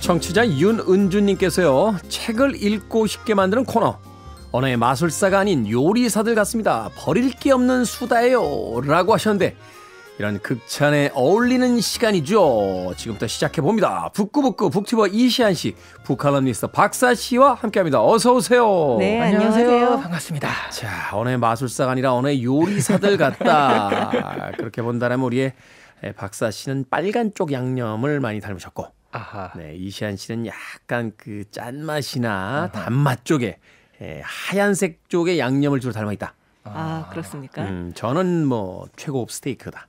청취자 윤은주님께서요, 책을 읽고 싶게 만드는 코너, 언어의 마술사가 아닌 요리사들 같습니다. 버릴 게 없는 수다예요 라고 하셨는데, 이런 극찬에 어울리는 시간이죠. 지금부터 시작해봅니다. 북구북구 북튜버 이시안 씨, 북칼럼니스트 박사 씨와 함께합니다. 어서 오세요. 네, 안녕하세요. 반갑습니다. 자, 언어의 마술사가 아니라 언어의 요리사들 같다. 그렇게 본다면 우리의 박사 씨는 빨간 쪽 양념을 많이 닮으셨고, 아하. 네, 이시안 씨는 약간 그 짠맛이나 단맛 쪽에, 하얀색 쪽의 양념을 주로 닮아 있다. 아, 그렇습니까? 저는 뭐 최고급 스테이크다.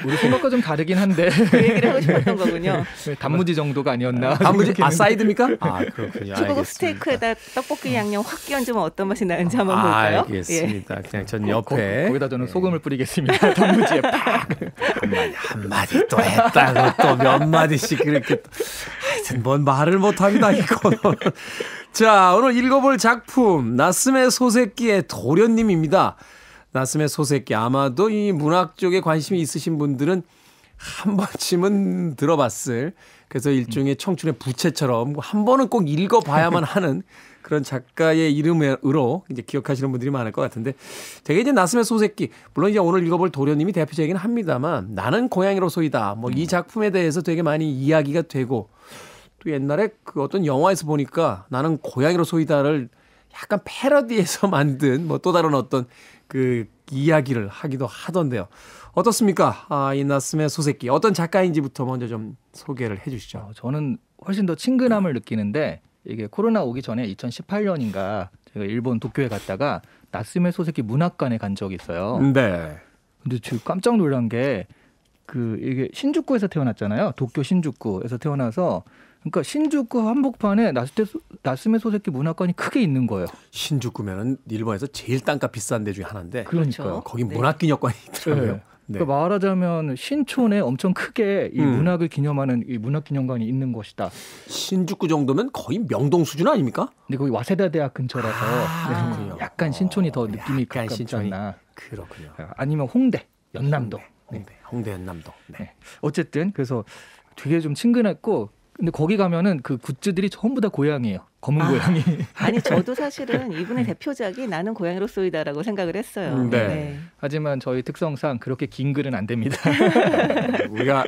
우리 생각과 좀 다르긴 한데 그 얘기를 하고 싶었던 거군요. 단무지 정도가 아니었나. 단무지? 아, 사이드입니까? 아, 그렇군요. 최고급 스테이크에다 떡볶이 양념 확 끼얹으면 어떤 맛이 나는지 한번 볼까요? 알겠습니다. 예. 그냥 전 옆에 거기다 저는 소금을 뿌리겠습니다. 단무지에 팍. 한마디 또 했다고 또 몇 마디씩 그렇게 또. 하여튼 뭔 말을 못합니다, 이거는. 자, 오늘 읽어볼 작품, 나스메 소세끼의 도련님입니다. 나스메 소세끼, 아마도 이 문학 쪽에 관심이 있으신 분들은 한 번쯤은 들어봤을, 그래서 일종의 청춘의 부채처럼 한 번은 꼭 읽어봐야만 하는 그런 작가의 이름으로 이제 기억하시는 분들이 많을 것 같은데, 되게 이제 나스메 소세끼, 물론 이제 오늘 읽어볼 도련님이 대표적이긴 합니다만, 나는 고양이로소이다, 뭐 이 작품에 대해서 되게 많이 이야기가 되고, 또 옛날에 그 어떤 영화에서 보니까 나는 고양이로소이다를 약간 패러디해서 만든 뭐 또 다른 어떤 그 이야기를 하기도 하던데요. 어떻습니까? 이 나스메 소세끼, 어떤 작가인지부터 먼저 좀 소개를 해 주시죠. 저는 훨씬 더 친근함을 느끼는데, 이게 코로나 오기 전에 2018년인가 제가 일본 도쿄에 갔다가 나스메 소세끼 문학관에 간 적이 있어요. 네. 근데 지금 깜짝 놀란 게, 이게 신주쿠에서 태어났잖아요. 도쿄 신주쿠에서 태어나서, 그러니까 신주쿠 한복판에 나스메 소세끼 문학관이 크게 있는 거예요. 신주쿠면은 일본에서 제일 땅값 비싼 데 중에 하나인데, 그러니까요. 거기 문학기념관이 있더라고요. 네. 네. 그러니까 말하자면 신촌에 엄청 크게 이 문학을 기념하는 이 문학기념관이 있는 것이다. 신주쿠 정도면 거의 명동 수준 아닙니까? 근데 거기 와세다 대학 근처라서 그렇군요. 약간 신촌이 더 느낌이 약간 가깝지 신촌이. 않나. 그렇군요. 아니면 홍대, 연남동. 홍대 연남동. 네. 어쨌든 그래서 되게 좀 친근했고, 근데 거기 가면은 그 굿즈들이 전부 다 고양이에요. 검은 고양이. 아니, 저도 사실은 이분의 대표작이 나는 고양이로소이다라고 생각을 했어요. 네. 하지만 저희 특성상 그렇게 긴 글은 안 됩니다. 우리가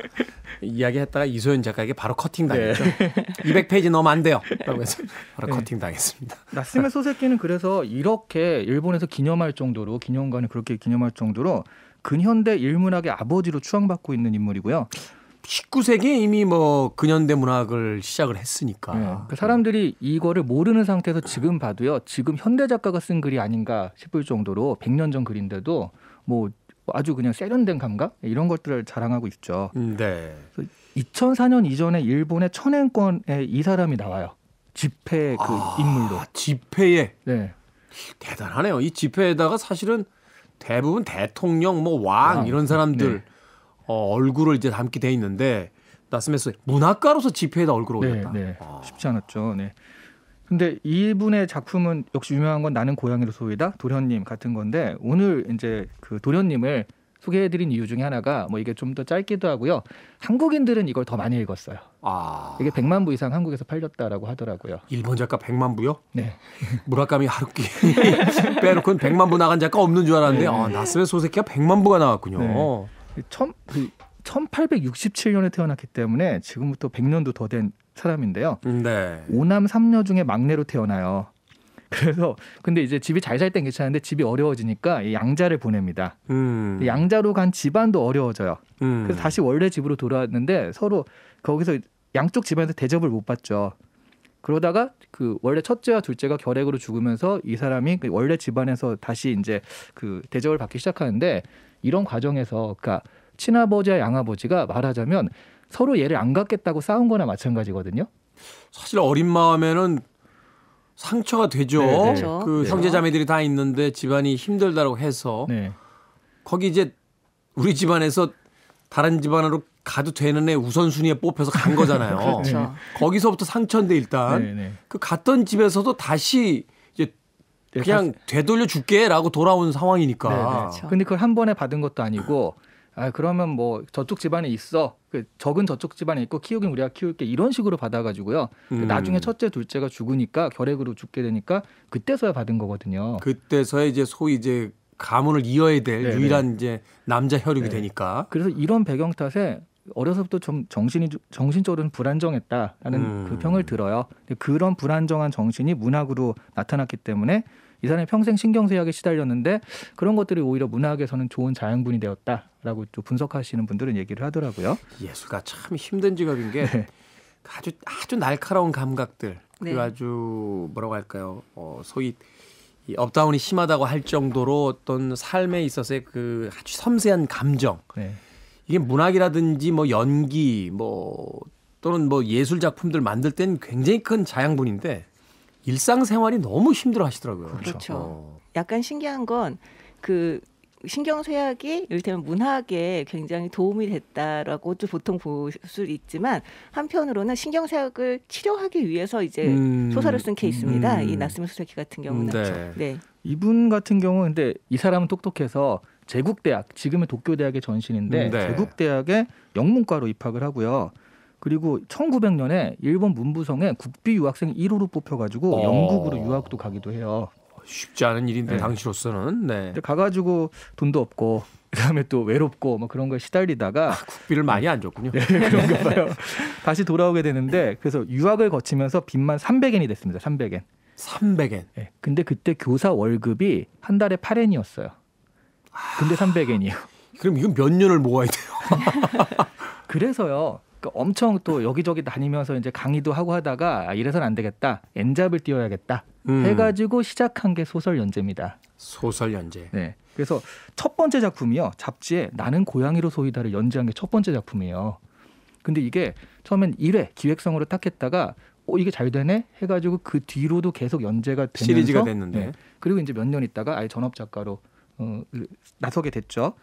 이야기했다가 이소연 작가에게 바로 커팅 당했죠. 200페이지 넣으면 안 돼요. 라고 해서 바로 커팅 당했습니다. 나스메 소세끼는 그래서 이렇게 일본에서 기념할 정도로, 기념관을 그렇게 기념할 정도로 근현대 일문학의 아버지로 추앙받고 있는 인물이고요. 19세기에 이미 뭐 근현대 문학을 시작을 했으니까. 그 사람들이 이거를 모르는 상태에서 지금 봐도요, 지금 현대 작가가 쓴 글이 아닌가 싶을 정도로 100년 전 글인데도 뭐 아주 그냥 세련된 감각, 이런 것들을 자랑하고 있죠. 네. 2004년 이전에 일본의 천행권에 이 사람이 나와요. 집회 그 인물로. 집회에. 네. 대단하네요. 이 집회에다가 사실은 대부분 대통령, 뭐 왕 이런 사람들. 네. 얼굴을 이제 담게 돼 있는데, 나스메 소세끼 문학가로서 집회에다 얼굴을 올렸다. 네. 쉽지 않았죠. 네. 근데 이분의 작품은 역시 유명한 건 나는 고양이로소이다, 도련님 같은 건데, 오늘 이제 그 도련님을 소개해드린 이유 중에 하나가 뭐 이게 좀 더 짧기도 하고요. 한국인들은 이걸 더 많이 읽었어요. 이게 100만 부 이상 한국에서 팔렸다라고 하더라고요. 일본 작가 100만 부요? 네. 무라카미 하루키 빼놓고는 100만 부 나간 작가 없는 줄 알았는데, 나스메 소세끼가 100만 부가 나왔군요. 네. 1867년에 태어났기 때문에 지금부터 100년도 더 된 사람인데요. 네. 5남 3녀 중에 막내로 태어나요. 그래서 근데 이제 집이 잘 살 땐 괜찮은데 집이 어려워지니까 이 양자를 보냅니다. 양자로 간 집안도 어려워져요. 그래서 다시 원래 집으로 돌아왔는데 서로 거기서 양쪽 집안에서 대접을 못 받죠. 그러다가 그 원래 첫째와 둘째가 결핵으로 죽으면서 이 사람이 그 원래 집안에서 다시 이제 그 대접을 받기 시작하는데, 이런 과정에서 그러니까 친아버지와 양아버지가 말하자면 서로 얘를 안 갖겠다고 싸운 거나 마찬가지거든요. 사실 어린 마음에는 상처가 되죠. 네. 그 형제자매들이 다 있는데 집안이 힘들다고 해서 거기 이제 우리 집안에서 다른 집안으로 가도 되는 애 우선순위에 뽑혀서 간 거잖아요. 그렇죠. 거기서부터 상처인데 일단 네네. 그 갔던 집에서도 다시 이제 그냥 되돌려 줄게라고 돌아온 상황이니까. 네네. 그렇죠. 근데 그걸 한 번에 받은 것도 아니고 그러면 뭐 저쪽 집안에 있어. 적은 저쪽 집안에 있고 키우긴 우리가 키울게 이런 식으로 받아가지고요. 나중에 첫째, 둘째가 죽으니까 결핵으로 죽게 되니까 그때서야 받은 거거든요. 그때서야 이제 소위 이제 가문을 이어야 될 네네. 유일한 이제 남자 혈육이 네. 되니까. 그래서 이런 배경 탓에 어려서부터 좀 정신적으로는 불안정했다라는 그 평을 들어요. 그런 불안정한 정신이 문학으로 나타났기 때문에 이 사람이 평생 신경쇠약에 시달렸는데 그런 것들이 오히려 문학에서는 좋은 자양분이 되었다라고 또 분석하시는 분들은 얘기를 하더라고요. 예술가 참 힘든 직업인 게 네. 아주 날카로운 감각들, 네. 그 아주 뭐라고 할까요? 소위 이 업다운이 심하다고 할 정도로 어떤 삶에 있어서의 그 아주 섬세한 감정. 네. 이게 문학이라든지 뭐 연기 뭐 또는 뭐 예술 작품들 만들 땐 굉장히 큰 자양분인데 일상생활이 너무 힘들어 하시더라고요. 그렇죠. 약간 신기한 건 그 신경쇠약이 이를테면 문학에 굉장히 도움이 됐다라고 또 보통 볼 수 있지만 한편으로는 신경쇠약을 치료하기 위해서 이제 소설을 쓴 케이스입니다. 이 나스메 소세키 같은 경우는. 네. 네. 이분 같은 경우는 근데 이 사람은 똑똑해서 제국대학, 지금의 도쿄대학의 전신인데 네. 제국대학에 영문과로 입학을 하고요. 그리고 1900년에 일본 문부성에 국비 유학생 1호로 뽑혀가지고 영국으로 유학도 가기도 해요. 쉽지 않은 일인데 네. 당시로서는. 네. 근데 가가지고 돈도 없고 그다음에 또 외롭고 뭐 그런 걸 시달리다가 국비를 많이 안 줬군요. 네, 그런가 봐요. 다시 돌아오게 되는데 그래서 유학을 거치면서 빚만 300엔이 됐습니다. 300엔. 300엔. 네, 근데 그때 교사 월급이 한 달에 8엔이었어요. 근데 300엔이에요. 그럼 이건 몇 년을 모아야 돼요? 그래서요. 그러니까 엄청 또 여기저기 다니면서 이제 강의도 하고 하다가 이래서는 안 되겠다. 엔잡을 띄워야겠다. 해가지고 시작한 게 소설 연재입니다. 소설 연재. 네. 그래서 첫 번째 작품이요. 잡지에 나는 고양이로 소이다를 연재한 게 첫 번째 작품이에요. 근데 이게 처음엔 1회 기획성으로 딱 했다가 이게 잘 되네 해가지고 그 뒤로도 계속 연재가 되면서 시리즈가 됐는데. 네. 그리고 이제 몇 년 있다가 아예 전업 작가로 나서게 됐죠.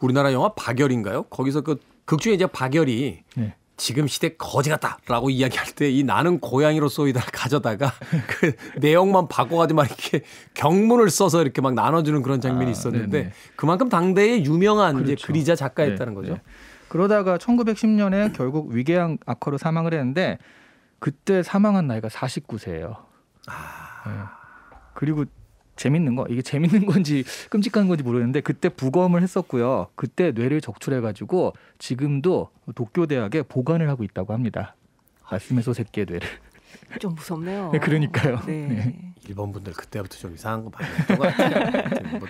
우리나라 영화 박열인가요? 거기서 그 극 중에 이제 박열이 네. 지금 시대 거지 같다라고 이야기할 때 이 나는 고양이로 쏘이다를 가져다가 그 내용만 바꿔가지고 막 이렇게 경문을 써서 이렇게 막 나눠주는 그런 장면이 있었는데 네네. 그만큼 당대의 유명한 그렇죠. 이제 그리자 작가였다는 네, 거죠. 네. 그러다가 1910년에 결국 위궤양 악화로 사망을 했는데 그때 사망한 나이가 49세예요. 네. 그리고 재밌는 거 이게 재밌는 건지 끔찍한 건지 모르겠는데 그때 부검을 했었고요. 그때 뇌를 적출해가지고 지금도 도쿄대학에 보관을 하고 있다고 합니다. 나스메 소세키의 뇌를. 좀 무섭네요. 네, 그러니까요. 네. 네. 일본 분들 그때부터 좀 이상한 거 많이 했던 것 같아요. 뭐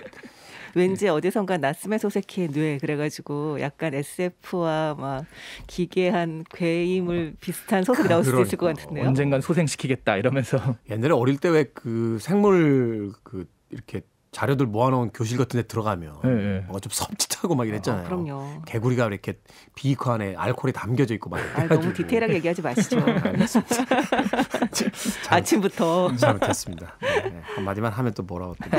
왠지 어디선가 나스메 소세키의 뇌 그래가지고 약간 SF와 막 기괴한 괴임을 비슷한 소설이 나올 수도 있을 것 같은데요. 언젠간 소생시키겠다 이러면서. 옛날에 어릴 때 왜 그 생물 그 이렇게 자료들 모아놓은 교실 같은 데 들어가면 네, 네. 뭔가 좀 섬찟하고 막 이랬잖아요. 그럼요. 개구리가 이렇게 비커 안에 알코올이 담겨져 있고 막. 너무 디테일하게 얘기하지 마시죠. 알겠습니다. 아침부터. 잘못했습니다. 네, 한마디만 하면 또 뭐라고 또.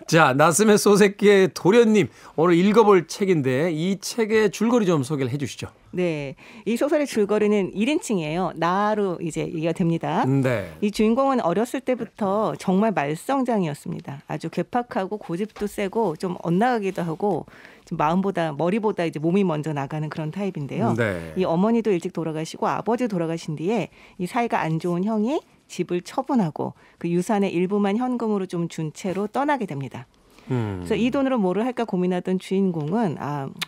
자, 나스메 소세키의 도련님 오늘 읽어볼 책인데 이 책의 줄거리 좀 소개를 해 주시죠. 네, 이 소설의 줄거리는 1인칭이에요. 나로 이제 얘기가 됩니다. 네. 이 주인공은 어렸을 때부터 정말 말썽장이었습니다. 아주 괴팍하고 고집도 세고 좀 엇나가기도 하고 좀 마음보다 머리보다 이제 몸이 먼저 나가는 그런 타입인데요. 네. 이 어머니도 일찍 돌아가시고 아버지 돌아가신 뒤에 이 사이가 안 좋은 형이 집을 처분하고 그 유산의 일부만 현금으로 좀 준 채로 떠나게 됩니다. 그래서 이 돈으로 뭐를 할까 고민하던 주인공은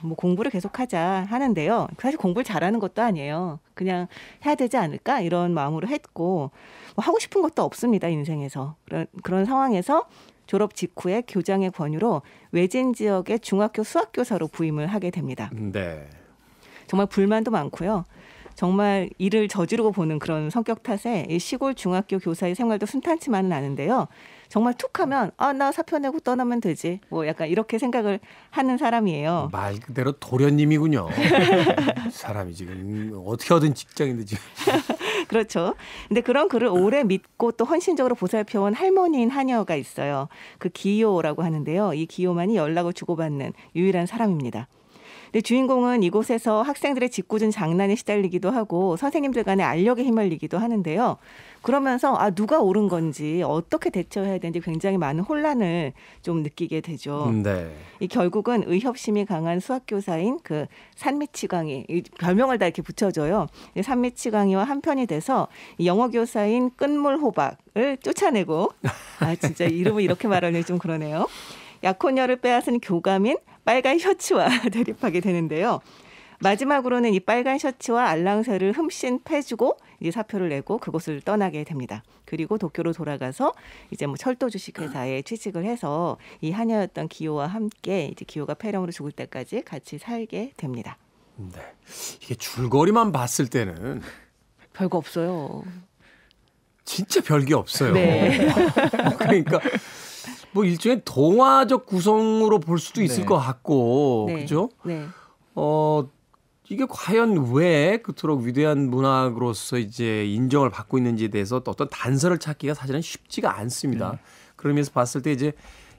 뭐 공부를 계속하자 하는데요. 사실 공부를 잘하는 것도 아니에요. 그냥 해야 되지 않을까 이런 마음으로 했고 뭐 하고 싶은 것도 없습니다. 인생에서. 그런 상황에서 졸업 직후에 교장의 권유로 외진 지역의 중학교 수학교사로 부임을 하게 됩니다. 네. 정말 불만도 많고요. 정말 일을 저지르고 보는 그런 성격 탓에 이 시골 중학교 교사의 생활도 순탄치만은 않은데요. 정말 툭 하면 나 사표 내고 떠나면 되지. 뭐 약간 이렇게 생각을 하는 사람이에요. 말 그대로 도련님이군요. 사람이 지금 어떻게 얻은 직장인데 지금. 그렇죠. 근데 그런 그를 오래 믿고 또 헌신적으로 보살펴온 할머니인 하녀가 있어요. 그 기요라고 하는데요. 이 기요만이 연락을 주고받는 유일한 사람입니다. 근데 주인공은 이곳에서 학생들의 짓궂은 장난에 시달리기도 하고 선생님들 간의 알력에 휘말리기도 하는데요. 그러면서 누가 옳은 건지 어떻게 대처해야 되는지 굉장히 많은 혼란을 좀 느끼게 되죠. 네. 이 결국은 의협심이 강한 수학교사인 그 산미치광이 별명을 다 이렇게 붙여줘요. 산미치광이와 한편이 돼서 영어교사인 끝물호박을 쫓아내고 진짜 이름을 이렇게 말하니 좀 그러네요. 약혼녀를 빼앗은 교감인 빨간 셔츠와 대립하게 되는데요. 마지막으로는 이 빨간 셔츠와 알랑새를 흠씬 패주고 이제 사표를 내고 그곳을 떠나게 됩니다. 그리고 도쿄로 돌아가서 이제 뭐 철도 주식회사에 취직을 해서 이 하녀였던 기요와 함께 이제 기요가 폐렴으로 죽을 때까지 같이 살게 됩니다. 네. 이게 줄거리만 봤을 때는 별거 없어요. 진짜 별게 없어요. 네. 그러니까 뭐 일종의 동화적 구성으로 볼 수도 있을 네. 것 같고, 네. 그죠? 네. 이게 과연 왜 그토록 위대한 문학으로서 이제 인정을 받고 있는지에 대해서 어떤 단서를 찾기가 사실은 쉽지가 않습니다. 그러면서 봤을 때 이제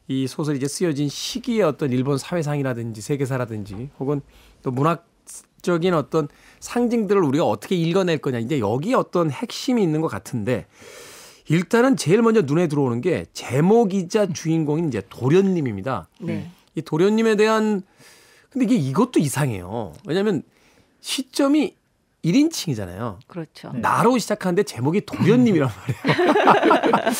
이 소설이 이제 쓰여진 시기의 어떤 일본 사회상이라든지 세계사라든지 혹은 또 문학적인 어떤 상징들을 우리가 어떻게 읽어낼 거냐. 이제 여기에 어떤 핵심이 있는 것 같은데 일단은 제일 먼저 눈에 들어오는 게 제목이자 주인공인 이제 도련님입니다. 네. 이 도련님에 대한 근데 이것도 이상해요. 왜냐하면 시점이 1인칭이잖아요. 그렇죠. 네. 나로 시작하는데 제목이 도련님이란 말이에요.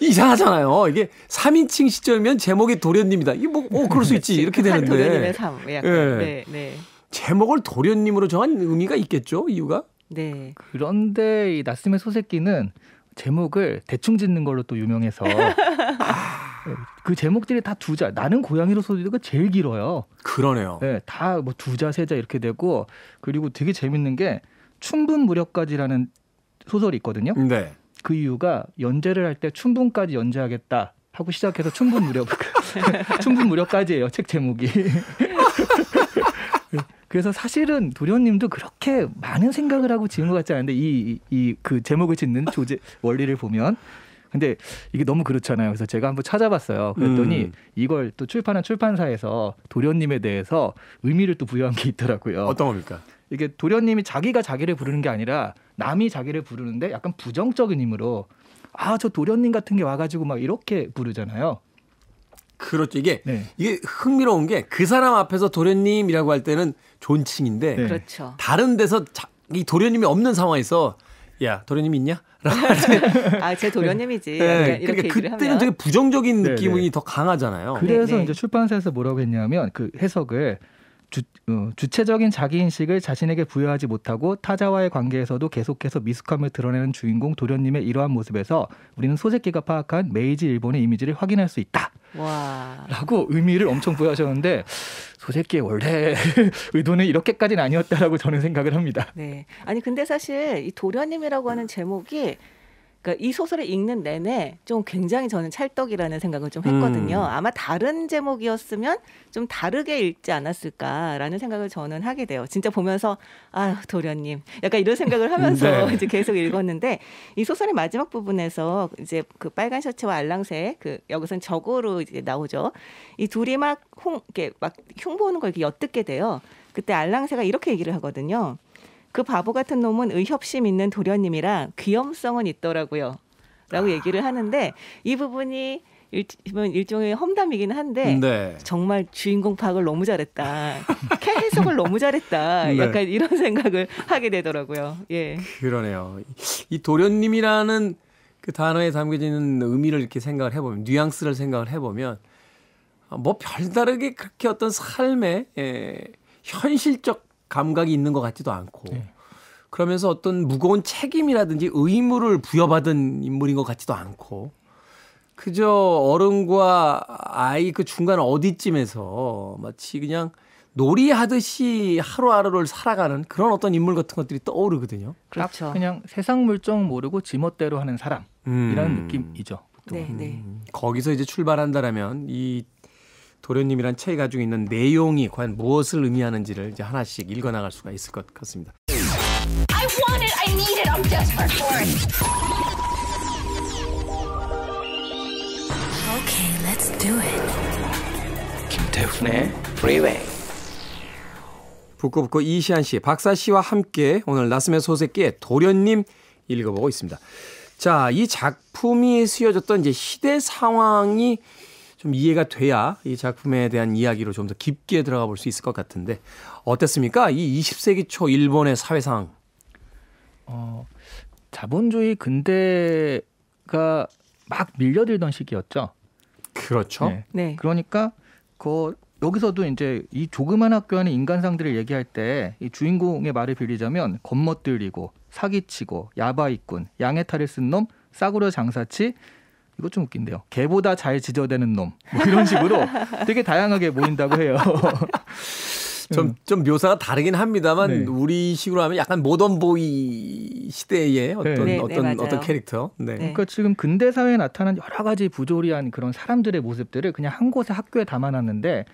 이상하잖아요. 이게 3인칭 시점이면 제목이 도련님이다. 이게 뭐, 그럴 수 있지. 이렇게 한 되는데. 도련님의 삶. 약간. 네. 네. 네. 제목을 도련님으로 정한 의미가 있겠죠? 이유가? 네. 그런데 이 나스메 소세끼는 제목을 대충 짓는 걸로 또 유명해서 그 제목들이 다 두자. 나는 고양이로 소리가 제일 길어요. 그러네요. 네, 다 뭐 두자, 세자 이렇게 되고 그리고 되게 재밌는 게 춘분 무렵까지라는 소설이 있거든요. 네. 그 이유가 연재를 할 때 춘분까지 연재하겠다 하고 시작해서 춘분 무렵 춘분 무렵까지예요. 책 제목이. 그래서 사실은 도련님도 그렇게 많은 생각을 하고 지은 것 같지 않은데 그 제목을 짓는 조제 원리를 보면 근데 이게 너무 그렇잖아요. 그래서 제가 한번 찾아봤어요. 그랬더니 이걸 또 출판한 출판사에서 도련님에 대해서 의미를 또 부여한 게 있더라고요. 어떤 겁니까? 이게 도련님이 자기가 자기를 부르는 게 아니라 남이 자기를 부르는데 약간 부정적인 의미로 저 도련님 같은 게 와가지고 막 이렇게 부르잖아요. 그렇죠. 이게 네. 흥미로운 게 그 사람 앞에서 도련님이라고 할 때는 존칭인데 네. 그렇죠. 다른 데서 이 도련님이 없는 상황에서 야 도련님 있냐? 제 도련님이지. 네, 이렇게 그러니까 얘기를 그때는 하면. 되게 부정적인 네, 느낌이 네. 더 강하잖아요. 그래서 네. 이제 출판사에서 뭐라고 했냐면 그 해석을 주체적인 자기인식을 자신에게 부여하지 못하고 타자와의 관계에서도 계속해서 미숙함을 드러내는 주인공 도련님의 이러한 모습에서 우리는 소세끼가 파악한 메이지 일본의 이미지를 확인할 수 있다. 와. 라고 의미를 엄청 부여하셨는데 소세끼의 원래 의도는 이렇게까지는 아니었다라고 저는 생각을 합니다. 네. 아니 근데 사실 이 도련님이라고 하는 제목이 그러니까 이 소설을 읽는 내내 좀 굉장히 저는 찰떡이라는 생각을 좀 했거든요. 아마 다른 제목이었으면 좀 다르게 읽지 않았을까라는 생각을 저는 하게 돼요. 진짜 보면서 도련님 약간 이런 생각을 하면서 네. 이제 계속 읽었는데 이 소설의 마지막 부분에서 이제 그 빨간 셔츠와 알랑새 여기서는 적어로 이제 나오죠. 이 둘이 이렇게 막 흉보는 걸 이렇게 엿듣게 돼요. 그때 알랑새가 이렇게 얘기를 하거든요. 그 바보 같은 놈은 의협심 있는 도련님이랑 귀염성은 있더라고요. 라고 얘기를 하는데 이 부분이 일종의 험담이긴 한데 네. 정말 주인공 파악을 너무 잘했다. 해석을 너무 잘했다. 네. 약간 이런 생각을 하게 되더라고요. 예. 그러네요. 이 도련님이라는 그 단어에 담겨져 있는 의미를 이렇게 생각을 해보면 뉘앙스를 생각을 해보면 뭐 별다르게 그렇게 어떤 삶의 현실적 감각이 있는 것 같지도 않고 그러면서 어떤 무거운 책임이라든지 의무를 부여받은 인물인 것 같지도 않고 그저 어른과 아이 그 중간 어디쯤에서 마치 그냥 놀이하듯이 하루하루를 살아가는 그런 어떤 인물 같은 것들이 떠오르거든요. 그렇죠. 딱 그냥 세상 물정 모르고 지멋대로 하는 사람이라는 느낌이죠. 네, 네. 거기서 이제 출발한다라면 이 도련님이란 책이 가지고 있는 내용이 과연 무엇을 의미하는지를 이제 하나씩 읽어나갈 수가 있을 것 같습니다. I want it. I need it. I'm desperate for it. Okay, let's do it. 김태훈의 Freeway. 북구북구 이시안 씨, 박사 씨와 함께 오늘 나스메 소새끼의 도련님 읽어보고 있습니다. 자, 이 작품이 쓰여졌던 이제 시대 상황이 좀 이해가 돼야 이 작품에 대한 이야기로 좀 더 깊게 들어가 볼 수 있을 것 같은데 어땠습니까? 이 20세기 초 일본의 사회 상황. 자본주의 근대가 막 밀려들던 시기였죠. 그렇죠. 네. 네. 그러니까 여기서도 이제 이 조그만 학교 안에 인간상들을 얘기할 때 이 주인공의 말을 빌리자면 겁먹들이고 사기치고 야바이꾼, 양의 탈을 쓴 놈, 싸구려 장사치, 이거 좀 웃긴데요. 개보다 잘 지저대는 놈, 뭐 이런 식으로 되게 다양하게 모인다고 해요. 좀 묘사가 다르긴 합니다만 네. 우리식으로 하면 약간 모던보이 시대의 어떤 캐릭터. 네. 그러니까 지금 근대 사회에 나타난 여러 가지 부조리한 그런 사람들의 모습들을 그냥 한 곳에 학교에 담아놨는데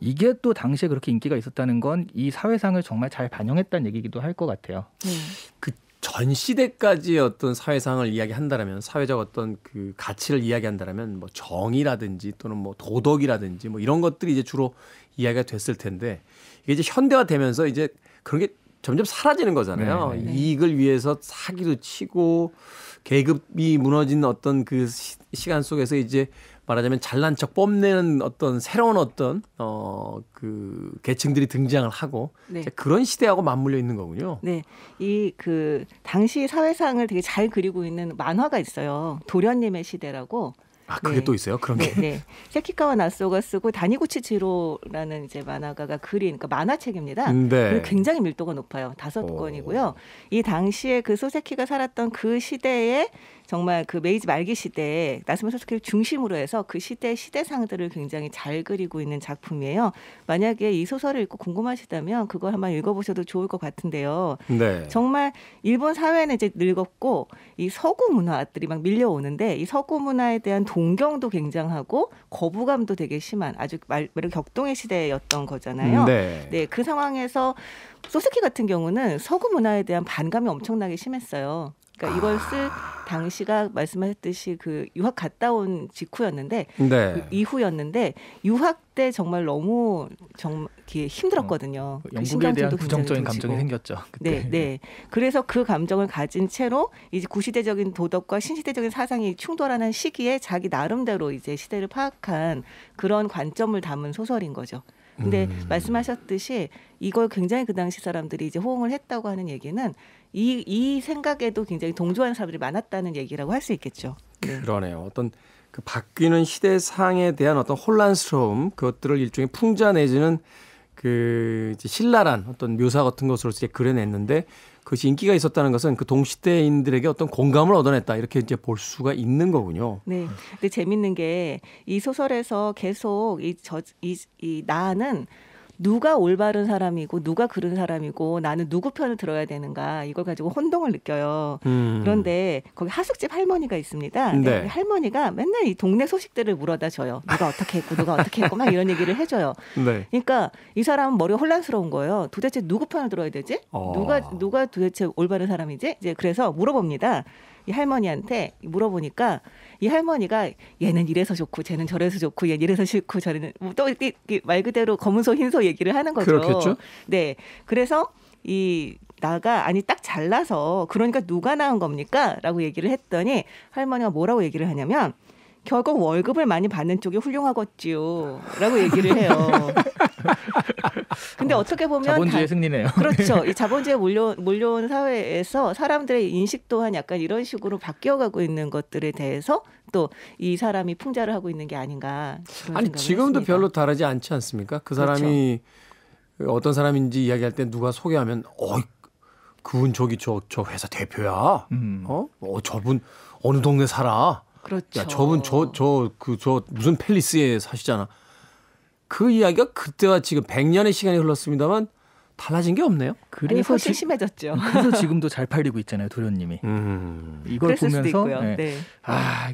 이게 또 당시에 그렇게 인기가 있었다는 건 이 사회상을 정말 잘 반영했다는 얘기기도 할 것 같아요. 그 전 시대까지의 어떤 사회상을 이야기한다라면 사회적 어떤 그 가치를 이야기한다라면 뭐 정의라든지 또는 뭐 도덕이라든지 뭐 이런 것들이 이제 주로 이야기가 됐을 텐데 이게 이제 현대화되면서 이제 그런 게 점점 사라지는 거잖아요. 네. 이익을 위해서 사기도 치고 계급이 무너진 어떤 그 시간 속에서 이제 말하자면 잘난 척 뽐내는 어떤 새로운 어떤 그 계층들이 등장을 하고 네. 그런 시대하고 맞물려 있는 거군요. 네, 이 그 당시 사회상을 되게 잘 그리고 있는 만화가 있어요. 도련님의 시대라고. 아, 그게 네. 또 있어요? 그런 게? 네. 세키카와 나소가 쓰고 다니구치 지로라는 이제 만화가가 그린 그러니까 만화책입니다. 네. 그리고 굉장히 밀도가 높아요. 5권이고요. 이 당시에 그 소세키가 살았던 그 시대에 정말 그 메이지 말기 시대에 나스메 소세키를 중심으로 해서 그 시대의 시대상들을 굉장히 잘 그리고 있는 작품이에요. 만약에 이 소설을 읽고 궁금하시다면 그걸 한번 읽어보셔도 좋을 것 같은데요. 네. 정말 일본 사회는 이제 늙었고 이 서구 문화들이 막 밀려오는데 이 서구 문화에 대한 동경도 굉장하고 거부감도 되게 심한 아주 매력 격동의 시대였던 거잖아요. 네. 네, 그 상황에서 소스키 같은 경우는 서구 문화에 대한 반감이 엄청나게 심했어요. 그러니까 이걸 쓸 당시가 말씀하셨듯이 그 유학 갔다 온 직후였는데 네. 이후였는데 유학 때 정말 너무 정말 힘들었거든요. 그 영국에 대한 신경질도 부정적인 굉장히 감정이 드시고. 생겼죠. 그때. 네, 네. 그래서 그 감정을 가진 채로 이제 구시대적인 도덕과 신시대적인 사상이 충돌하는 시기에 자기 나름대로 이제 시대를 파악한 그런 관점을 담은 소설인 거죠. 근데 말씀하셨듯이 이걸 굉장히 그 당시 사람들이 이제 호응을 했다고 하는 얘기는 이 생각에도 굉장히 동조하는 사람들이 많았다는 얘기라고 할 수 있겠죠. 네. 그러네요. 어떤 그 바뀌는 시대상에 대한 어떤 혼란스러움 그것들을 일종의 풍자 내지는 그 이제 신랄한 어떤 묘사 같은 것으로 이제 그려냈는데 그것이 인기가 있었다는 것은 그 동시대인들에게 어떤 공감을 얻어냈다 이렇게 이제 볼 수가 있는 거군요. 네. 근데 재밌는 게 이 소설에서 계속 이 나는 누가 올바른 사람이고 누가 그른 사람이고 나는 누구 편을 들어야 되는가 이걸 가지고 혼동을 느껴요. 그런데 거기 하숙집 할머니가 있습니다. 네. 네. 할머니가 맨날 이 동네 소식들을 물어다 줘요. 누가 어떻게 했고 누가 어떻게 했고 막 이런 얘기를 해줘요. 네. 그러니까 이 사람은 머리가 혼란스러운 거예요. 도대체 누구 편을 들어야 되지? 누가 도대체 올바른 사람이지? 이제 그래서 물어봅니다. 이 할머니한테 물어보니까 이 할머니가 얘는 이래서 좋고 쟤는 저래서 좋고 얘는 이래서 싫고 저래는 또 말 그대로 검은소 흰소 얘기를 하는 거죠. 그렇겠죠. 네. 그래서 이 나가 아니 딱 잘라서 그러니까 누가 나은 겁니까? 라고 얘기를 했더니 할머니가 뭐라고 얘기를 하냐면 결국 월급을 많이 받는 쪽이 훌륭하겠지요. 라고 얘기를 해요. 근데 어떻게 보면 자본주의 승리네요. 그렇죠. 이 자본주의에 몰려온 사회에서 사람들의 인식 또한 약간 이런 식으로 바뀌어가고 있는 것들에 대해서 또 이 사람이 풍자를 하고 있는 게 아닌가. 아니 지금도 했습니다. 별로 다르지 않지 않습니까? 그 사람이 그렇죠. 어떤 사람인지 이야기할 때 누가 소개하면 그분 저기 저 회사 대표야. 저분 어느 동네 살아. 그렇죠. 야, 저분 저 무슨 팰리스에 사시잖아. 그 이야기가 그때와 지금 100년의 시간이 흘렀습니다만 달라진 게 없네요. 아니, 훨씬 심해졌죠. 그래서 지금도 잘 팔리고 있잖아요, 도련님이. 이걸 그랬을 수도 보면서 있고요. 네.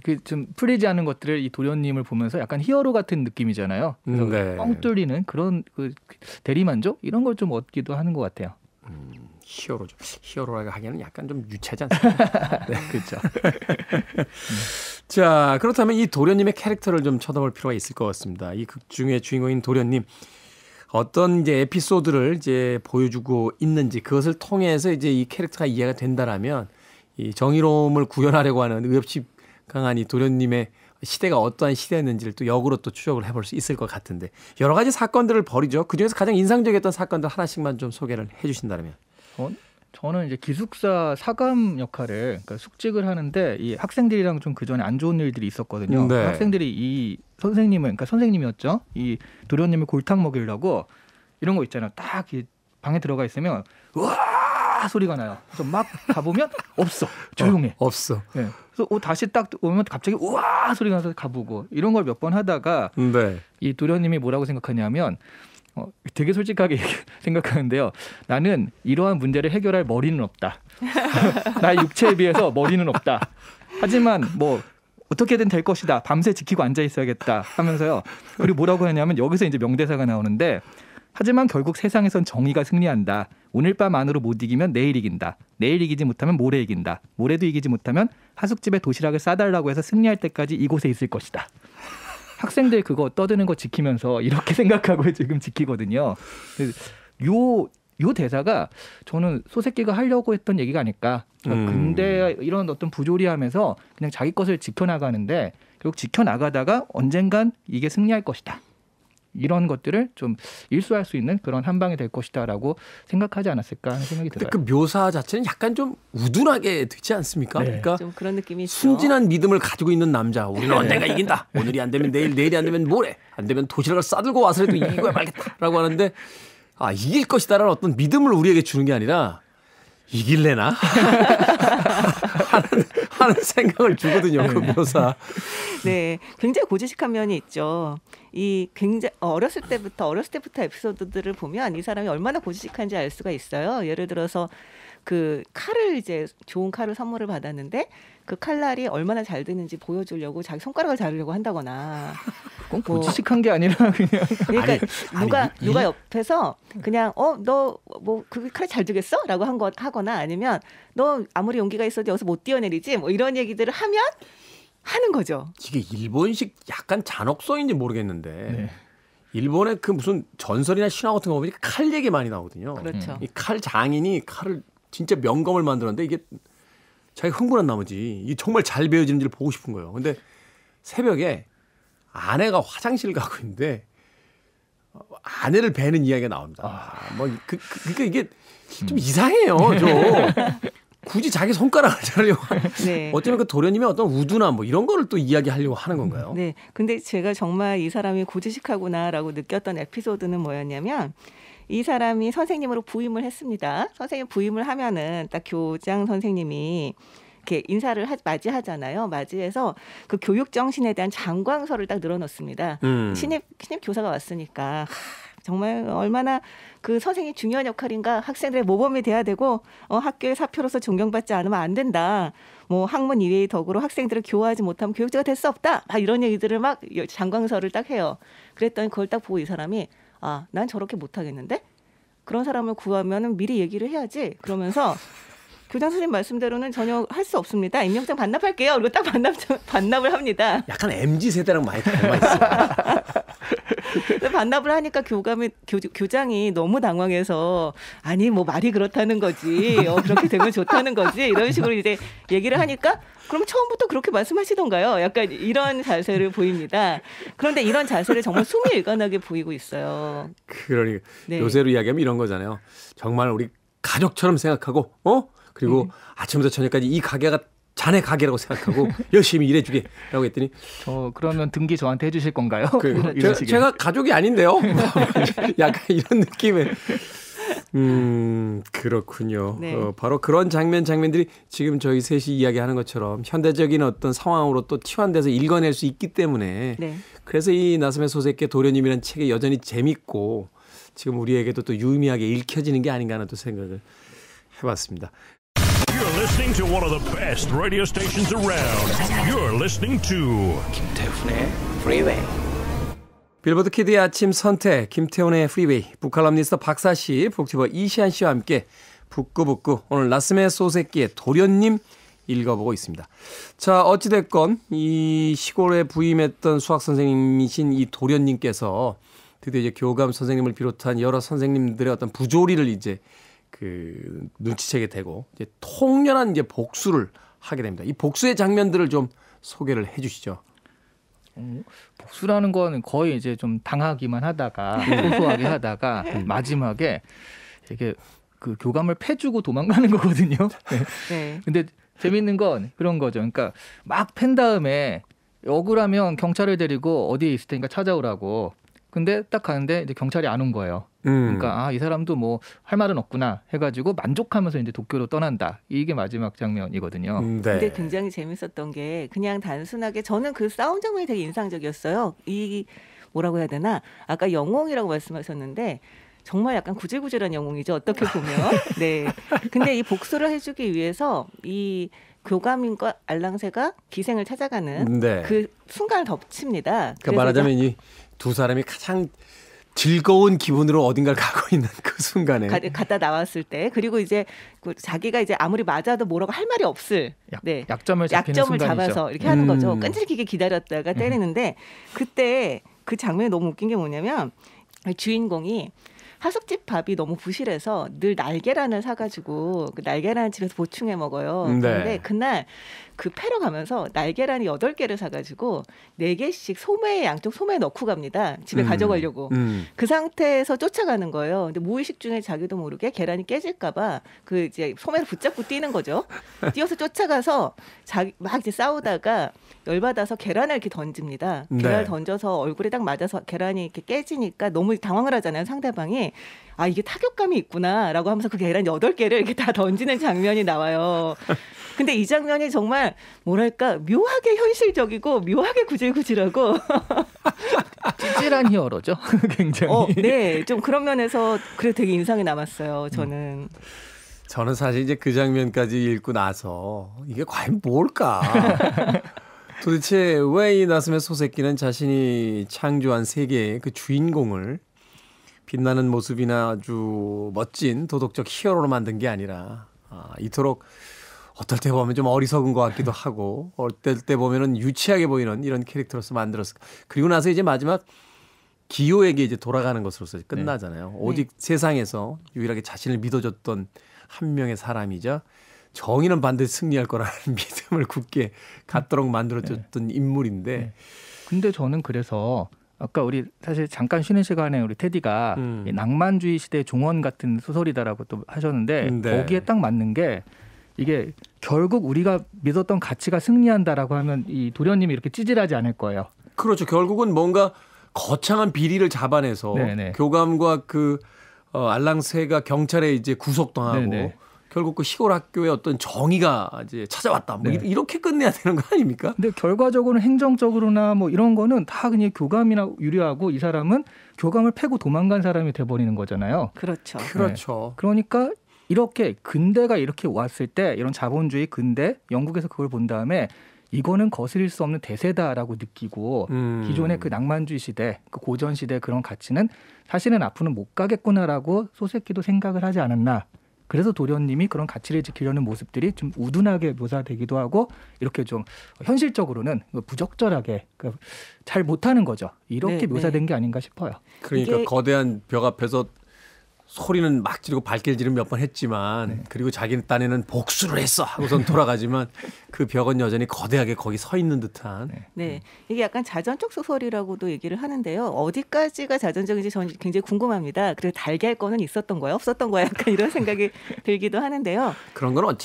그 좀 풀리지 않은 것들을 이 도련님을 보면서 약간 히어로 같은 느낌이잖아요. 그래서 네. 뻥 뚫리는 그런 그 대리만족 이런 걸 좀 얻기도 하는 것 같아요. 히어로죠. 히어로라고 하기에는 약간 좀 유치하지 않습니까? 네. 그렇죠. 자, 그렇다면 이 도련님의 캐릭터를 좀 쳐다볼 필요가 있을 것 같습니다. 이 극 중의 주인공인 도련님. 어떤 이제 에피소드를 이제 보여주고 있는지 그것을 통해서 이제 이 캐릭터가 이해가 된다라면 이 정의로움을 구현하려고 하는 의협심 강한 이 도련님의 시대가 어떠한 시대였는지를 또 역으로 또 추적을 해볼 수 있을 것 같은데 여러 가지 사건들을 벌이죠. 그중에서 가장 인상적이었던 사건들 하나씩만 좀 소개를 해 주신다면. 저는 이제 기숙사 사감 역할을 그러니까 숙직을 하는데 이 학생들이랑 좀 그전에 안 좋은 일들이 있었거든요. 네. 학생들이 이 선생님을 그러니까 선생님이었죠. 이 도련님을 골탕 먹이려고 이런 거 있잖아요. 딱 이 방에 들어가 있으면 우와 소리가 나요. 그래서 막 가보면 없어. 조용해. 없어. 네. 그래서 다시 딱 오면 갑자기 우와 소리가 나서 가보고 이런 걸 몇 번 하다가 네. 이 도련님이 뭐라고 생각하냐면 되게 솔직하게 생각하는데요. 나는 이러한 문제를 해결할 머리는 없다. 나의 육체에 비해서 머리는 없다. 하지만 뭐 어떻게든 될 것이다. 밤새 지키고 앉아 있어야겠다 하면서요. 그리고 뭐라고 하냐면 여기서 이제 명대사가 나오는데 하지만 결국 세상에선 정의가 승리한다. 오늘 밤 안으로 못 이기면 내일 이긴다. 내일 이기지 못하면 모레 이긴다. 모레도 이기지 못하면 하숙집에 도시락을 싸달라고 해서 승리할 때까지 이곳에 있을 것이다. 학생들 그거 떠드는 거 지키면서 이렇게 생각하고 지금 지키거든요. 요 대사가 저는 소새끼가 하려고 했던 얘기가 아닐까. 그러니까 근대 이런 어떤 부조리하면서 그냥 자기 것을 지켜나가는데 결국 지켜나가다가 언젠간 이게 승리할 것이다. 이런 것들을 좀 일수할 수 있는 그런 한 방이 될 것이다라고 생각하지 않았을까 하는 생각이 들어요. 그 묘사 자체는 약간 좀 우둔하게 되지 않습니까? 네. 그러니까 좀 그런 느낌이 있죠. 순진한 믿음을 가지고 있는 남자. 우리는 언젠가 이긴다. 오늘이 안 되면 내일, 내일이 안 되면 모레. 안 되면 도시락을 싸들고 와서라도 이기고야 말겠다라고 하는데 이길 것이다라는 어떤 믿음을 우리에게 주는 게 아니라 이길래나? 하는 생각을 주거든요. 그 묘사. 네, 굉장히 고지식한 면이 있죠. 이 굉장히 어렸을 때부터 에피소드들을 보면 이 사람이 얼마나 고지식한지 알 수가 있어요. 예를 들어서 그 칼을 이제 좋은 칼을 선물을 받았는데 그 칼날이 얼마나 잘 드는지 보여주려고 자기 손가락을 자르려고 한다거나. 그건 고지식한 게 아니라 그냥. 그러니까 누가 옆에서 그냥 너 뭐 그 칼 잘 들겠어?라고 하거나 아니면 너 아무리 용기가 있어도 여기서 못 뛰어내리지 뭐 이런 얘기들을 하는 거죠. 이게 일본식 약간 잔혹성인지 모르겠는데 네. 일본의 그 무슨 전설이나 신화 같은 거 보면 칼 얘기 많이 나오거든요. 그렇죠. 이 칼 장인이 칼을 진짜 명검을 만들었는데 이게 자기가 흥분한 나머지 이게 정말 잘 베어지는지를 보고 싶은 거예요. 근데 새벽에 아내가 화장실 가고 있는데 아내를 베는 이야기가 나옵니다. 그러니까 이게 좀 이상해요. 굳이 자기 손가락을 자르려고 네. 어쩌면 그 도련님의 어떤 우두나 뭐 이런 거를 또 이야기하려고 하는 건가요? 네. 근데 제가 정말 이 사람이 고지식하구나라고 느꼈던 에피소드는 뭐였냐면 이 사람이 선생님으로 부임을 했습니다. 선생님 부임을 하면은 딱 교장 선생님이 이렇게 인사를 맞이하잖아요. 맞이해서 그 교육 정신에 대한 장광설을 딱 늘어놓습니다. 신입 교사가 왔으니까 정말 얼마나 그 선생님이 중요한 역할인가. 학생들의 모범이 돼야 되고 학교의 사표로서 존경받지 않으면 안 된다. 뭐 학문 이외의 덕으로 학생들을 교화하지 못하면 교육자가 될 수 없다. 막 이런 얘기들을 막 장광설을 딱 해요. 그랬더니 그걸 딱 보고 이 사람이 난 저렇게 못하겠는데? 그런 사람을 구하면 미리 얘기를 해야지. 그러면서 교장 선생님 말씀대로는 전혀 할 수 없습니다. 임명장 반납할게요. 그리고 딱 반납을 합니다. 약간 MZ세대랑 많이 닮아 있어요. 반납을 하니까 교장이 너무 당황해서 아니 뭐 말이 그렇다는 거지. 그렇게 되면 좋다는 거지. 이런 식으로 이제 얘기를 하니까 그럼 처음부터 그렇게 말씀하시던가요? 약간 이런 자세를 보입니다. 그런데 이런 자세를 정말 숨이 일관하게 보이고 있어요. 그러니까 네. 요새로 이야기하면 이런 거잖아요. 정말 우리 가족처럼 생각하고 그리고 아침부터 저녁까지 이 가게가 자네 가게라고 생각하고 열심히 일해주게라고 했더니 그러면 등기 저한테 해주실 건가요? 제가 가족이 아닌데요. 약간 이런 느낌의. 그렇군요. 네. 바로 그런 장면들이 지금 저희 셋이 이야기하는 것처럼 현대적인 어떤 상황으로 또 치환돼서 읽어낼 수 있기 때문에 네. 그래서 이 나섬의 소새끼 도련님이라는 책이 여전히 재밌고 지금 우리에게도 또 유의미하게 읽혀지는 게 아닌가 하는 또 생각을 해봤습니다. You're listening to one of the best radio stations around. You're listening to 김태훈의 Freeway. 빌보드 키드의 아침 선택 김태훈의 프리웨이 북칼럼니스트 박사씨 북튜버 이시안씨와 함께 북구북구 오늘 나스메 소새끼의 도련님 읽어보고 있습니다. 자 어찌됐건 이 시골에 부임했던 수학선생님이신 이 도련님께서 드디어 이제 교감 선생님을 비롯한 여러 선생님들의 어떤 부조리를 이제 눈치채게 되고 이제 통연한 이제 복수를 하게 됩니다. 이 복수의 장면들을 좀 소개를 해주시죠. 복수라는 건 거의 이제 좀 당하기만 하다가 소소하게 하다가 마지막에 이게 그 교감을 패주고 도망가는 거거든요. 네. 네. 근데 재밌는 건 그런 거죠. 그러니까 막 팬 다음에 억울하면 경찰을 데리고 어디에 있을 테니까 찾아오라고. 근데 딱 가는데 이제 경찰이 안 온 거예요. 그러니까 이 사람도 뭐 할 말은 없구나 해가지고 만족하면서 이제 도쿄로 떠난다. 이게 마지막 장면이거든요. 네. 근데 굉장히 재밌었던 게 그냥 단순하게 저는 그 싸움 장면이 되게 인상적이었어요. 이 뭐라고 해야 되나? 아까 영웅이라고 말씀하셨는데 정말 약간 구질구질한 영웅이죠. 어떻게 보면. 네. 근데 이 복수를 해주기 위해서 이 교감인과 알랑새가 기생을 찾아가는 네. 그 순간을 덮칩니다. 그러니까 말하자면 이 두 사람이 가장 즐거운 기분으로 어딘가를 가고 있는 그 순간에 갔다 나왔을 때 그리고 이제 자기가 이제 아무리 맞아도 뭐라고 할 말이 없을 약점을 잡아서 이렇게 하는 거죠. 끈질기게 기다렸다가 때리는데 그때 그 장면이 너무 웃긴 게 뭐냐면 주인공이 하숙집 밥이 너무 부실해서 늘 날계란을 사가지고 그 날계란을 집에서 보충해 먹어요. 그런데 그날 그 패러 가면서 날계란이 8개를 사가지고 4개씩 소매에 양쪽 소매에 넣고 갑니다. 집에 가져가려고. 그 상태에서 쫓아가는 거예요. 근데 무의식 중에 자기도 모르게 계란이 깨질까봐 그 이제 소매를 붙잡고 뛰는 거죠. 뛰어서 쫓아가서 막 이제 싸우다가 열받아서 계란을 이렇게 던집니다. 계란을 던져서 얼굴에 딱 맞아서 계란이 이렇게 깨지니까 너무 당황을 하잖아요. 상대방이. 이게 타격감이 있구나라고 하면서 그 계란 8개를 이렇게 다 던지는 장면이 나와요. 근데 이 장면이 정말 뭐랄까 묘하게 현실적이고 묘하게 구질구질하고 찌질한 히어로죠. 굉장히. 네, 좀 그런 면에서 그래 되게 인상이 남았어요. 저는 사실 이제 그 장면까지 읽고 나서 이게 과연 뭘까? 도대체 왜 이 나스메 소세키는 자신이 창조한 세계의 그 주인공을 빛나는 모습이나 아주 멋진 도덕적 히어로로 만든 게 아니라 이토록 어떨 때 보면 좀 어리석은 것 같기도 하고 어떨 때 보면은 유치하게 보이는 이런 캐릭터로서 만들었을까. 그리고 나서 이제 마지막 기호에게 이제 돌아가는 것으로서 끝나잖아요. 오직 세상에서 유일하게 자신을 믿어줬던 한 명의 사람이자 정의는 반드시 승리할 거라는 믿음을 굳게 갖도록 만들어줬던 인물인데. 근데 저는 그래서 아까 우리 사실 잠깐 쉬는 시간에 우리 테디가 이 낭만주의 시대 종언 같은 소설이다라고 또 하셨는데 거기에 딱 맞는 게 이게 결국 우리가 믿었던 가치가 승리한다라고 하면 이 도련님이 이렇게 찌질하지 않을 거예요. 그렇죠. 결국은 뭔가 거창한 비리를 잡아내서 교감과 그 알랑새가 경찰에 이제 구속당하고 결국 그 시골 학교의 어떤 정의가 이제 찾아왔다. 뭐 이렇게 끝내야 되는 거 아닙니까? 근데 결과적으로는 행정적으로나 뭐 이런 거는 다 그냥 교감이나 유리하고 이 사람은 교감을 패고 도망간 사람이 돼버리는 거잖아요. 그렇죠. 그렇죠. 그러니까 이렇게 근대가 이렇게 왔을 때 이런 자본주의 근대 영국에서 그걸 본 다음에 이거는 거스릴 수 없는 대세다라고 느끼고 기존의 그 낭만주의 시대, 그 고전 시대 그런 가치는 사실은 앞으로는 못 가겠구나라고 소세키도 생각을 하지 않았나. 그래서 도련님이 그런 가치를 지키려는 모습들이 좀 우둔하게 묘사되기도 하고 이렇게 좀 현실적으로는 부적절하게 잘 못하는 거죠. 이렇게 묘사된 게 아닌가 싶어요. 그러니까 거대한 벽 앞에서 소리는 막 지르고 발길질은 몇 번 했지만 그리고 자기 딴에는 복수를 했어 하고선 돌아가지만 그 벽은 여전히 거대하게 거기 서 있는 듯한. 네, 이게 약간 자전적 소설이라고도 얘기를 하는데요. 어디까지가 자전적인지 저는 굉장히 궁금합니다. 그리고 달걀 거는 있었던 거야, 없었던 거야, 약간 이런 생각이 들기도 하는데요. 그런 건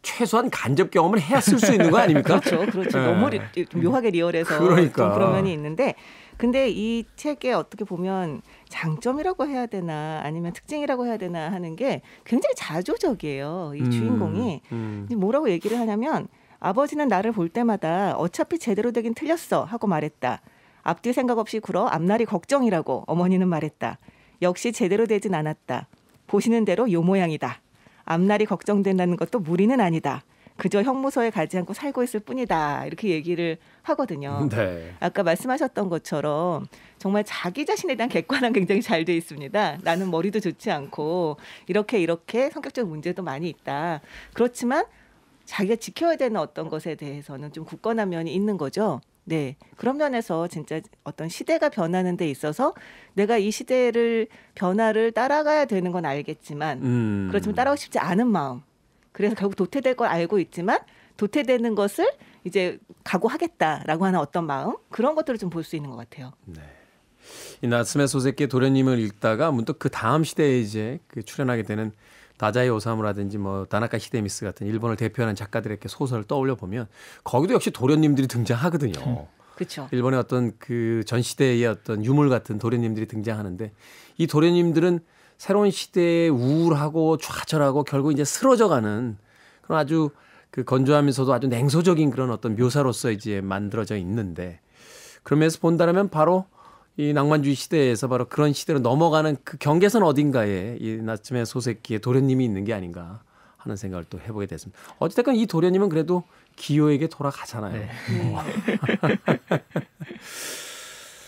최소한 간접 경험을 해야 쓸 수 있는 거 아닙니까? 그렇죠. 너무 묘하게 리얼해서 그러니까. 좀 그런 면이 있는데. 근데 이 책에 어떻게 보면 장점이라고 해야 되나 아니면 특징이라고 해야 되나 하는 게 굉장히 자조적이에요. 이 주인공이 뭐라고 얘기를 하냐면 아버지는 나를 볼 때마다 어차피 제대로 되긴 틀렸어 하고 말했다. 앞뒤 생각 없이 굴어 앞날이 걱정이라고 어머니는 말했다. 역시 제대로 되진 않았다. 보시는 대로 요 모양이다. 앞날이 걱정된다는 것도 무리는 아니다. 그저 형무소에 가지 않고 살고 있을 뿐이다. 이렇게 얘기를 하거든요. 네. 아까 말씀하셨던 것처럼 정말 자기 자신에 대한 객관화는 굉장히 잘 돼 있습니다. 나는 머리도 좋지 않고 이렇게 성격적 문제도 많이 있다. 그렇지만 자기가 지켜야 되는 어떤 것에 대해서는 좀 굳건한 면이 있는 거죠. 네. 그런 면에서 진짜 어떤 시대가 변하는 데 있어서 내가 이 시대를 변화를 따라가야 되는 건 알겠지만 그렇지만 따라가고 싶지 않은 마음. 그래서 결국 도태될 걸 알고 있지만 도태되는 것을 이제 각오하겠다라고 하는 어떤 마음 그런 것들을 좀 볼 수 있는 것 같아요. 네. 이 나츠메 소세키의 도련님을 읽다가 문득 그 다음 시대에 이제 그 출연하게 되는 다자이 오사무라든지 뭐 다나카 히데미스 같은 일본을 대표하는 작가들의 소설을 떠올려 보면 거기도 역시 도련님들이 등장하거든요. 그렇죠. 일본의 어떤 그 전 시대의 어떤 유물 같은 도련님들이 등장하는데 이 도련님들은 새로운 시대에 우울하고 좌절하고 결국 이제 쓰러져가는 그런 아주 그 건조하면서도 아주 냉소적인 그런 어떤 묘사로서 이제 만들어져 있는데 그런 면에서 본다면 바로 이 낭만주의 시대에서 바로 그런 시대로 넘어가는 그 경계선 어딘가에 이 나츠메 소세키의 도련님이 있는 게 아닌가 하는 생각을 또 해보게 됐습니다. 어쨌든 이 도련님은 그래도 기요에게 돌아가잖아요. 네.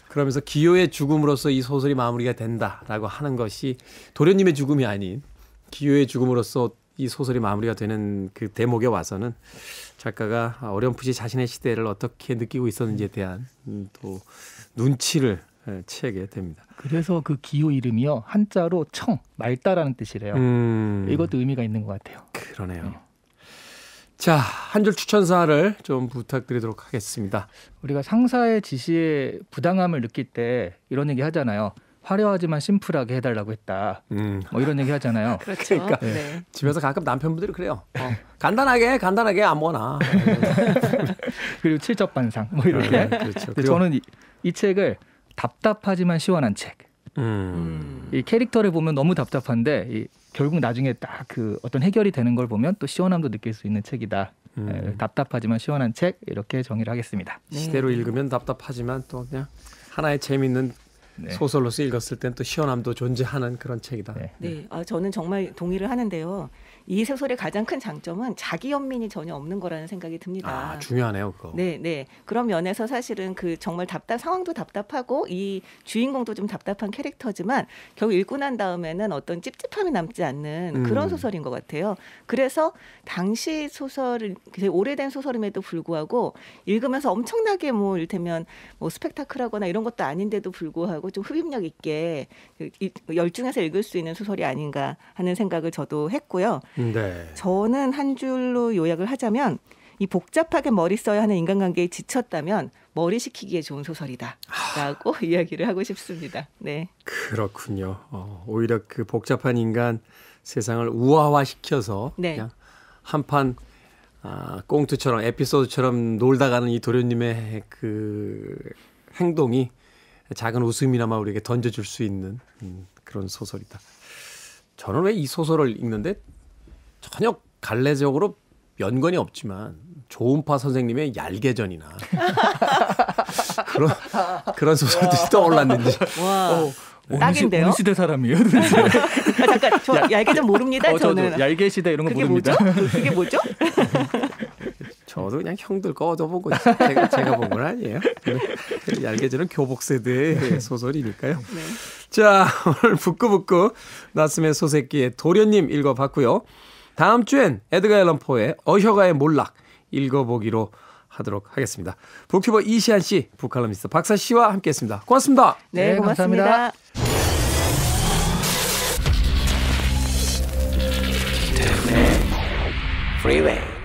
그러면서 기요의 죽음으로써 이 소설이 마무리가 된다라고 하는 것이 도련님의 죽음이 아닌 기요의 죽음으로써 이 소설이 마무리가 되는 그 대목에 와서는 작가가 어렴풋이 자신의 시대를 어떻게 느끼고 있었는지에 대한 또 눈치를 채게 됩니다. 그래서 그 기호 이름이요 한자로 청 맑다라는 뜻이래요. 이것도 의미가 있는 것 같아요. 그러네요. 자, 한 줄 추천사를 좀 부탁드리도록 하겠습니다. 우리가 상사의 지시에 부당함을 느낄 때 이런 얘기 하잖아요. 화려하지만 심플하게 해달라고 했다. 뭐 이런 얘기 하잖아요. 그렇죠. 그러니까 네. 집에서 가끔 남편분들이 그래요. 간단하게 아무거나. 그리고 칠첩반상 뭐 이렇게. 그렇죠. 저는 이 책을 답답하지만 시원한 책. 이 캐릭터를 보면 너무 답답한데 결국 나중에 딱 그 어떤 해결이 되는 걸 보면 또 시원함도 느낄 수 있는 책이다. 답답하지만 시원한 책 이렇게 정의를 하겠습니다. 시대로 읽으면 답답하지만 또 그냥 하나의 재미있는 소설로서 읽었을 땐 또 시원함도 존재하는 그런 책이다. 네, 저는 정말 동의를 하는데요. 이 소설의 가장 큰 장점은 자기 연민이 전혀 없는 거라는 생각이 듭니다. 중요하네요, 그거. 네. 그런 면에서 사실은 그 정말 상황도 답답하고 이 주인공도 좀 답답한 캐릭터지만 결국 읽고 난 다음에는 어떤 찝찝함이 남지 않는 그런 소설인 것 같아요. 그래서 당시 소설, 오래된 소설임에도 불구하고 읽으면서 엄청나게 뭐 이를테면 뭐 스펙타클하거나 이런 것도 아닌데도 불구하고 좀 흡입력 있게 열중해서 읽을 수 있는 소설이 아닌가 하는 생각을 저도 했고요. 네. 저는 한 줄로 요약을 하자면 이 복잡하게 머리 써야 하는 인간관계에 지쳤다면 머리 식히기에 좋은 소설이다라고 이야기를 하고 싶습니다. 네. 그렇군요. 오히려 그 복잡한 인간 세상을 우화화시켜서 그냥 한판 꽁트처럼 에피소드처럼 놀다 가는 이 도련님의 그 행동이 작은 웃음이나마 우리에게 던져줄 수 있는 그런 소설이다. 저는 왜 이 소설을 읽는데 전혀 갈래적으로 연관이 없지만 조은파 선생님의 얄개전이나 그런 소설들이 떠올랐는지. 와, 딱인데요? 어느 시대 사람이에요? 잠깐, 저 얄개전 모릅니다. 저는. 얄개 시대 이런 거 그게 모릅니다. 뭐죠? 그게 뭐죠? 저도 그냥 형들 거 얻어본 거지. 제가 본 건 아니에요. 얄개전은 교복세대의 소설이니까요. 네. 자, 오늘 북구북구 나츠메 소세키의 도련님 읽어봤고요. 다음 주엔 에드가 앨런 포의 어혀가의 몰락 읽어보기로 하도록 하겠습니다. 북튜버 이시안 씨, 북칼럼니스트 박사 씨와 함께했습니다. 고맙습니다. 네, 고맙습니다. Freeway.